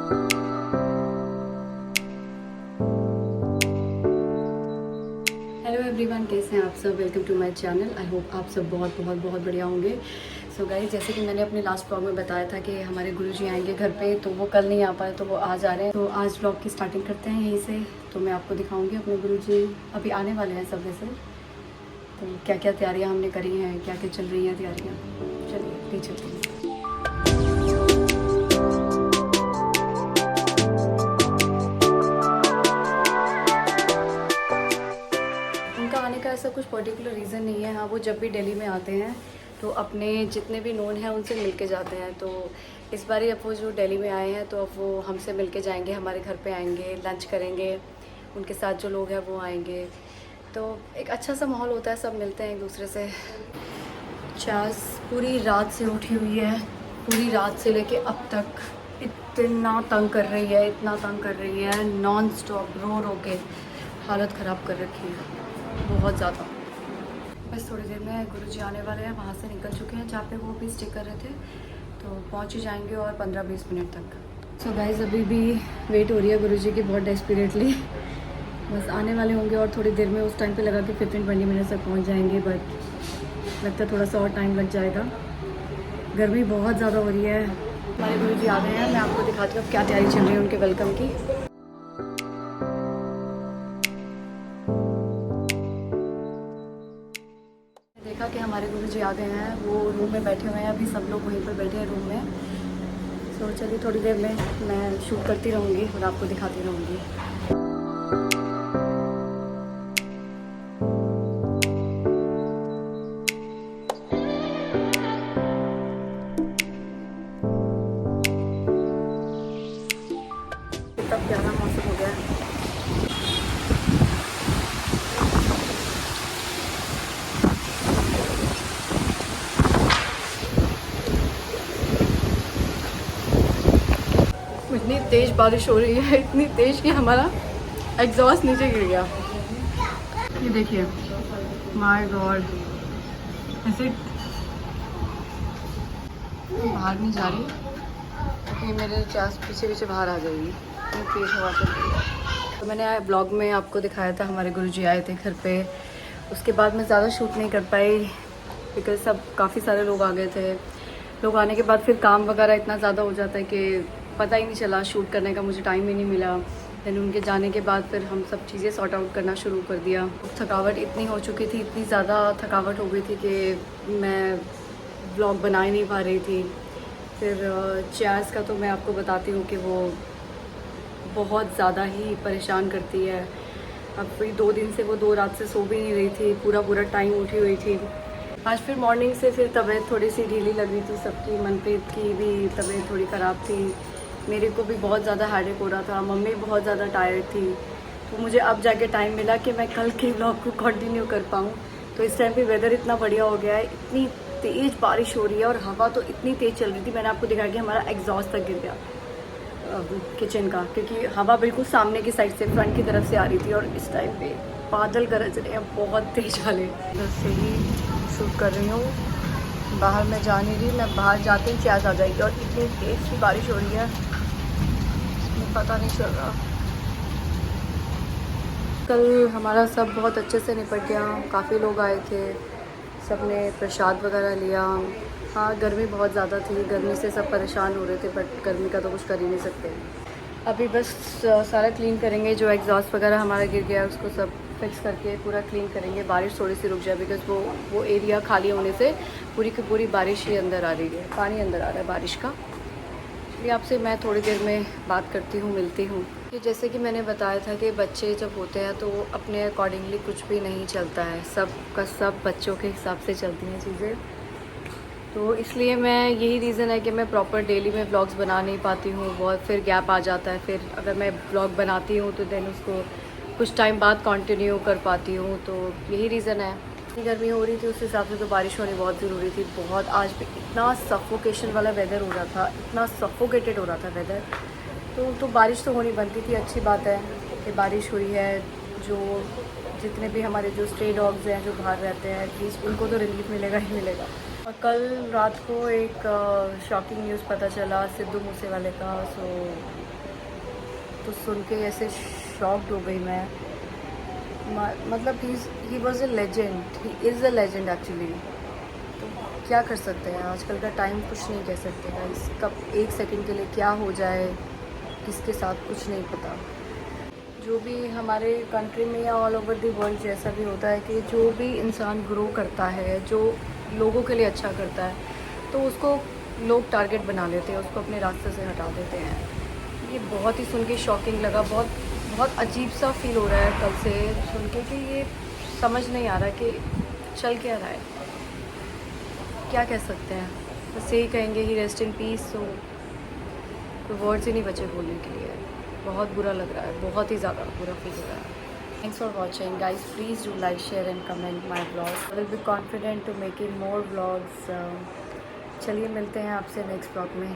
Hello everyone, कैसे हैं आप सब। Welcome to my channel. I hope आप सब बहुत बहुत बहुत बढ़िया होंगे। सो गाइस, जैसे कि मैंने अपने लास्ट व्लॉग में बताया था कि हमारे गुरुजी आएंगे घर पे, तो वो कल नहीं आ पाए, तो वो आज आ रहे हैं। तो आज व्लॉग की स्टार्टिंग करते हैं यहीं से। तो मैं आपको दिखाऊंगी अपने गुरुजी अभी आने वाले हैं सब वैसे। तो क्या क्या तैयारियाँ हमने करी हैं, क्या क्या चल रही हैं तैयारियाँ, चलिए ले चलते हैं। उनका आने का ऐसा कुछ पर्टिकुलर रीज़न नहीं है। हाँ, वो जब भी दिल्ली में आते हैं तो अपने जितने भी नोन हैं उनसे मिल के जाते हैं। तो इस बार अब वो जो दिल्ली में आए हैं तो अब वो हमसे मिल के जाएंगे, हमारे घर पे आएंगे, लंच करेंगे, उनके साथ जो लोग हैं वो आएंगे। तो एक अच्छा सा माहौल होता है, सब मिलते हैं एक दूसरे से। चास पूरी रात से उठी हुई है, पूरी रात से लेके अब तक इतना तंग कर रही है, इतना तंग कर रही है, नॉन स्टॉप रो रो के हालत ख़राब कर रखी है बहुत ज़्यादा। बस थोड़ी देर में गुरुजी आने वाले हैं, वहाँ से निकल चुके हैं जहाँ पे वो भी स्टे कर रहे थे, तो पहुँच ही जाएंगे और 15-20 मिनट तक। सो गाइस, अभी भी वेट हो रही है गुरुजी की बहुत डेस्परेटली। बस आने वाले होंगे और थोड़ी देर में उस टाइम पे लगा कि 15-20 मिनट तक पहुँच जाएंगे, बट लगता है थोड़ा सा और टाइम लग जाएगा। गर्मी बहुत ज़्यादा हो रही है। हमारे गुरुजी आ गए हैं, मैं आपको दिखाती हूँ क्या तैयारी चल रही है उनके वेलकम की। देखा कि हमारे गुरुजी आ गए हैं, वो रूम में बैठे हुए हैं, अभी सब लोग वहीं पर बैठे हैं रूम में। तो चलिए थोड़ी देर में मैं शूट करती रहूँगी और आपको दिखाती रहूँगी। कितना प्यारा मौसम हो गया है। इतनी तेज़ बारिश हो रही है, इतनी तेज़ कि हमारा एग्जॉस्ट नीचे गिर गया। ये देखिए, माय गॉड। ऐसे बाहर नहीं जा रही क्योंकि मेरे चास पीछे पीछे बाहर आ जाएगी, इतनी तेज़ हवा चल रही है। तो मैंने ब्लॉग में आपको दिखाया था हमारे गुरुजी आए थे घर पे। उसके बाद मैं ज़्यादा शूट नहीं कर पाई बिकॉज सब काफ़ी सारे लोग आ गए थे। लोग आने के बाद फिर काम वगैरह इतना ज़्यादा हो जाता है कि पता ही नहीं चला, शूट करने का मुझे टाइम ही नहीं मिला। देन उनके जाने के बाद फिर हम सब चीज़ें सॉर्ट आउट करना शुरू कर दिया। थकावट इतनी हो चुकी थी, इतनी ज़्यादा थकावट हो गई थी कि मैं ब्लॉग बना ही नहीं पा रही थी। फिर चैस का तो मैं आपको बताती हूँ कि वो बहुत ज़्यादा ही परेशान करती है। अब फिर 2 दिन से वो 2 रात से सो भी नहीं रही थी, पूरा पूरा टाइम उठी हुई थी। आज फिर मॉर्निंग से फिर तबीयत थोड़ी सी ढीली लग रही थी सबकी। मनप्रीत की भी तबीयत थोड़ी ख़राब थी, मेरे को भी बहुत ज़्यादा हेडेक हो रहा था, मम्मी बहुत ज़्यादा टायर्ड थी। तो मुझे अब जाके टाइम मिला कि मैं कल के व्लॉग को कंटिन्यू कर पाऊँ। तो इस टाइम पे वेदर इतना बढ़िया हो गया है, इतनी तेज़ बारिश हो रही है और हवा तो इतनी तेज़ चल रही थी। मैंने आपको दिखाया कि हमारा एग्जॉस्ट तक गिर गया किचन का, क्योंकि हवा बिल्कुल सामने की साइड से फ्रंट की तरफ से आ रही थी। और इस टाइम पे बादल गरज रहे हैं बहुत तेज़ वाले। इधर से ही शूट कर रही हूँ, बाहर मैं जा नहीं रही। मैं बाहर जाते ही चैस आ जाएगी और इतनी तेज़ की बारिश हो रही है, पता नहीं चल रहा। कल हमारा सब बहुत अच्छे से निपट गया, काफ़ी लोग आए थे, सब ने प्रसाद वगैरह लिया। हाँ, गर्मी बहुत ज़्यादा थी, गर्मी से सब परेशान हो रहे थे, बट गर्मी का तो कुछ कर ही नहीं सकते। अभी बस सारा क्लीन करेंगे, जो एग्जॉस्ट वगैरह हमारा गिर गया है उसको सब फिक्स करके पूरा क्लीन करेंगे। बारिश थोड़ी सी रुक जाए बिकॉज वो एरिया खाली होने से पूरी की पूरी बारिश ही अंदर आ रही है, पानी अंदर आ रहा है बारिश का। इसलिए आपसे मैं थोड़ी देर में बात करती हूँ, मिलती हूँ। कि जैसे कि मैंने बताया था कि बच्चे जब होते हैं तो अपने अकॉर्डिंगली कुछ भी नहीं चलता है, सब का सब बच्चों के हिसाब से चलती हैं चीज़ें। तो इसलिए मैं यही रीज़न है कि मैं प्रॉपर डेली में व्लॉग्स बना नहीं पाती हूँ, बहुत फिर गैप आ जाता है। फिर अगर मैं व्लॉग बनाती हूँ तो देन उसको कुछ टाइम बाद कंटिन्यू कर पाती हूँ, तो यही रीज़न है। इतनी गर्मी हो रही थी उस हिसाब से तो बारिश होनी बहुत ज़रूरी थी। बहुत आज भी इतना सफोकेशन वाला वेदर हो रहा था, इतना सफोकेटेड हो रहा था वेदर। तो बारिश तो होनी बनती थी। अच्छी बात है कि बारिश हुई है। जो जितने भी हमारे जो स्ट्रे डॉग्स हैं जो बाहर रहते हैं एटलीस्ट उनको तो रिलीफ मिलेगा ही मिलेगा। और कल रात को एक शॉकिंग न्यूज़ पता चला सिद्धू मूसेवाले का। तो सुन के ऐसे शॉक्ड हो गई मैं। मतलब he was a legend, he is a legend actually. तो क्या कर सकते हैं, आजकल का टाइम कुछ नहीं कह सकते गाइस, कब एक सेकंड के लिए क्या हो जाए किसके साथ कुछ नहीं पता। जो भी हमारे कंट्री में या ऑल ओवर द वर्ल्ड जैसा भी होता है कि जो भी इंसान ग्रो करता है, जो लोगों के लिए अच्छा करता है, तो उसको लोग टारगेट बना लेते हैं, उसको अपने रास्ते से हटा देते हैं। ये बहुत ही सुन के शॉकिंग लगा, बहुत अजीब सा फील हो रहा है कल से सुन के कि ये समझ नहीं आ रहा कि चल क्या रहा है, क्या कह सकते हैं। बस यही कहेंगे ही रेस्ट इन पीस। तो कोई वर्ड्स ही नहीं बचे बोलने के लिए। बहुत बुरा लग रहा है, बहुत ही ज़्यादा बुरा फील हो रहा है। Thanks for watching guys, please do like share and comment my blog. I will be confident to making more blogs. चलिए मिलते हैं आपसे नेक्स्ट ब्लॉग में।